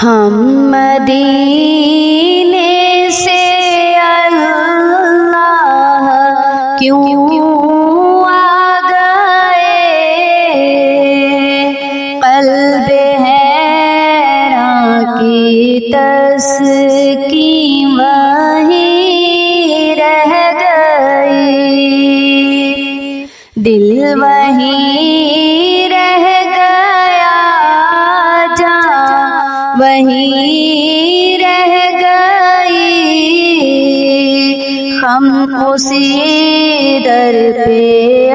ہم مدینے سے اللہ کیوں آ گئے، قلب حیراں کی تسکین وہیں رہ گئی، دل وہیں رہ گیا، جان وہیں رہ گئی، ہم اسی در پہ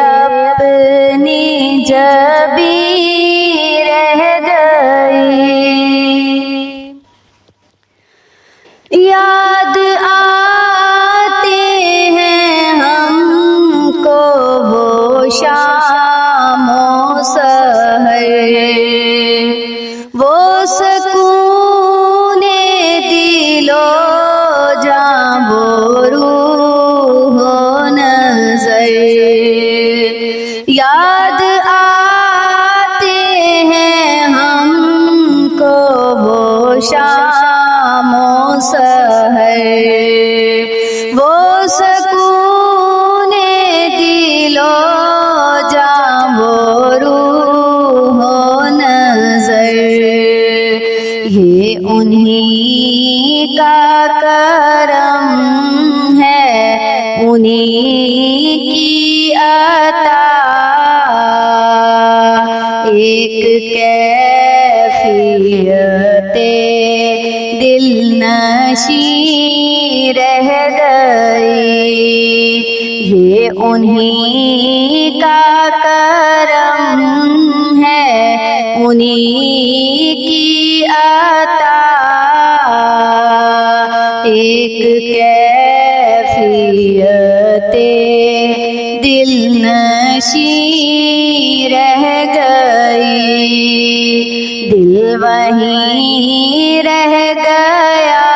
اپنی جبی رہ گئی۔ یاد آتے ہیں ہم کو وہ شام و سحر، وہ سکون دل و جاں، وہ روح و نظر۔ یاد آتے ہیں ہم کو وہ شام و سحر، وہ سکون دل و جاں، وہ روح و نظر۔ یہ انہی کا کرم ہے، انہی کی عطا، ایک کیفیت دل نشیں رہ گئی۔ یہ انہی کا کرم ہے، انہی کی عطا، ایک کیفیت دل نشیں رہ گئی، دل وہیں رہ گیا،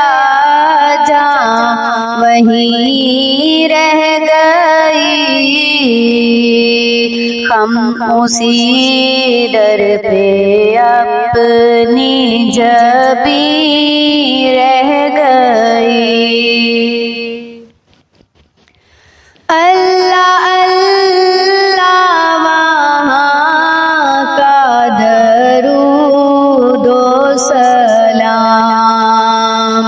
جان وہیں رہ گئی، ہم اسی در پہ اپنی جبی رہ گئی۔ اللہ اللہ وہاں کا درود و سلام،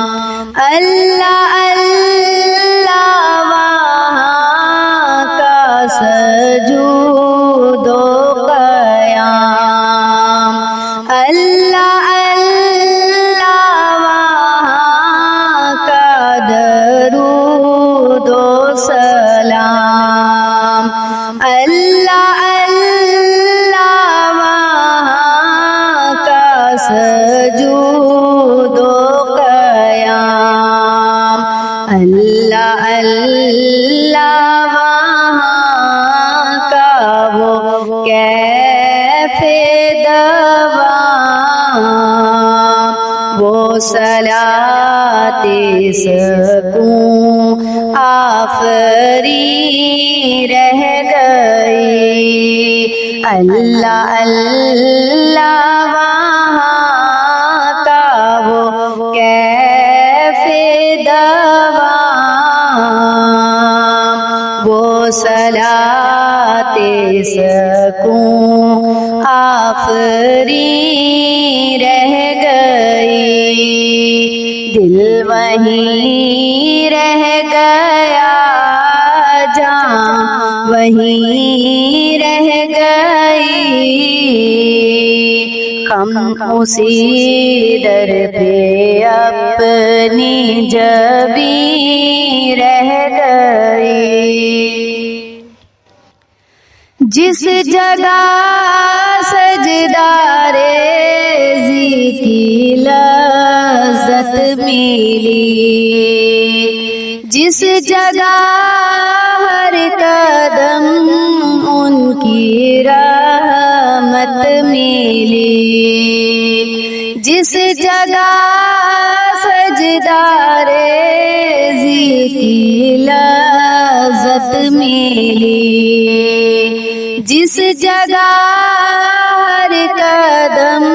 اللہ اللہ وہاں کا سجود و قیام، اللہ اللہ وہاں کا درود و سلام، اللہ اللہ وہاں کا سجود و قیام، اللہ اللہ وہاں کا وہ کیف دوام، وہ صلاۃ سکون آفری رہ گئی، اللہ اللہ وہاں کا وہ کیف دوام، وہ صلاۃ سکون آفری رہ گئی، دل وہیں رہ گیا، جان وہیں رہ گئی، ہم اسی در پہ اپنی جبی رہ گئی۔ جس جگہ سجدہ ریزی کی لذت ملی، جس جگہ ہر قدم ان کی رحمت ملی، جس جگہ سجدہ ریزی کی لذت ملی، جس جگہ ہر قدم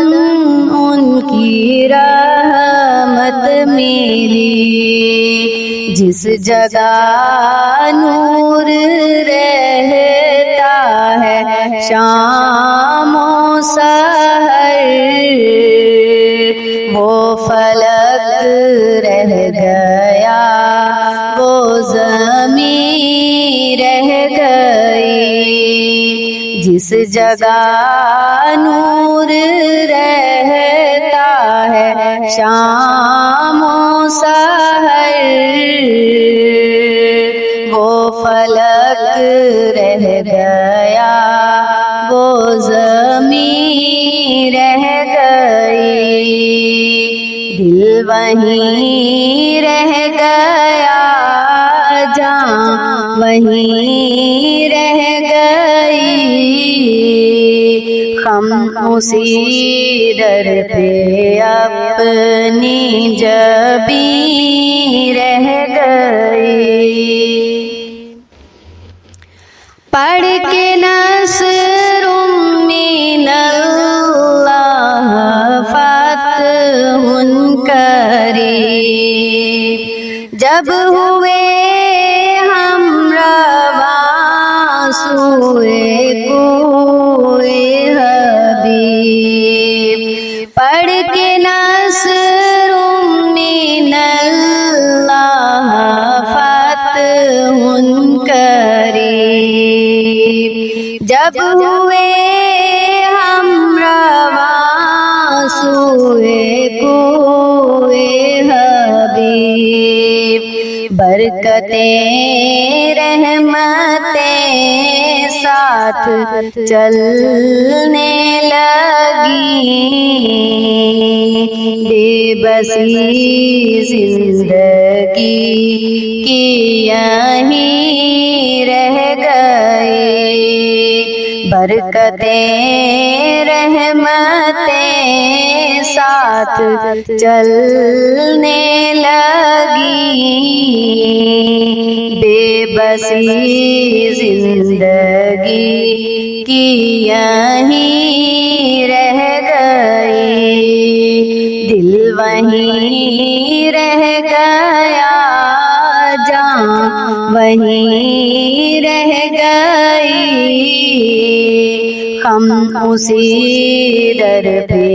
ان کی رحمت ملی، جس جگہ نور رہتا ہے شام و سحر، وہ فلک رہ گیا، وہ زمین رہ گئی، جس جگہ نور رہتا ہے شام و سحر، وہ فلک رہ گیا، وہ زمین رہ گئی، دل وہیں رہ گیا، جان وہیں رہ گئی، ہم اسی در پہ اپنی جبیں رہ گئی، پڑھ کے نصر من اللہ فتح قریب، جب ہوئے ہم رواں سوئے کوئے حبیب، پڑھ کے نصر من اللہ فتح قریب، جب ہوئے ہم رواں سوئے کوئے حبیب، برکتیں رحمتیں ساتھ چلنے لگیں، بے بسی زندگی کی یہیں رہ گئی، برکتیں رحمتیں ساتھ چلنے لگیں، بے بسی زندگی کی یہیں رہ گئی، دل وہیں رہ گیا، جان وہیں رہ گئی، ہم اسی در پہ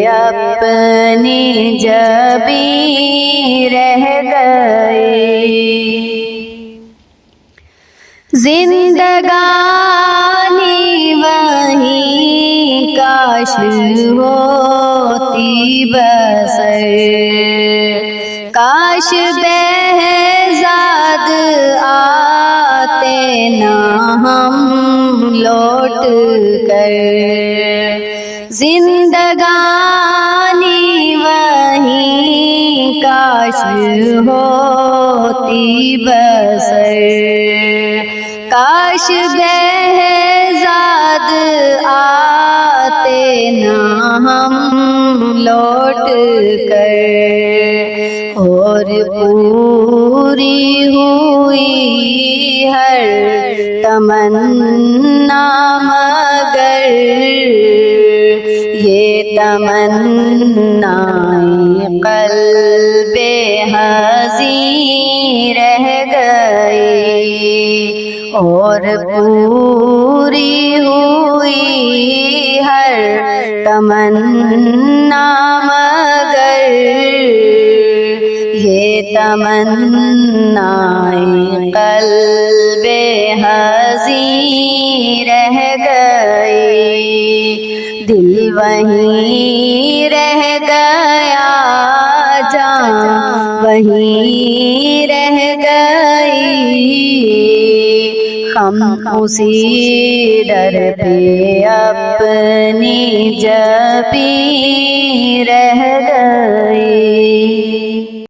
اپنی جبیں رہ گئے، زندگانی وہیں کاش ہوتی بسر، کاش بہزاد آتے نہ ہم لوٹ کر، زندگانی وہیں کاش ہوتی بسر، کاش بہزاد آتے نہ ہم لوٹ کر، اور پوری ہوئی ہر تمنا مگر یہ تمنا قلب حزین رہ گئی، اور پوری ہوئی ہر تمنا مگر یہ تمنا قلب حزین رہ گئی، دل وہیں رہ گیا، جان وہیں رہ گئی، ہم اسی در پہ اپنی جبیں رہ گئے۔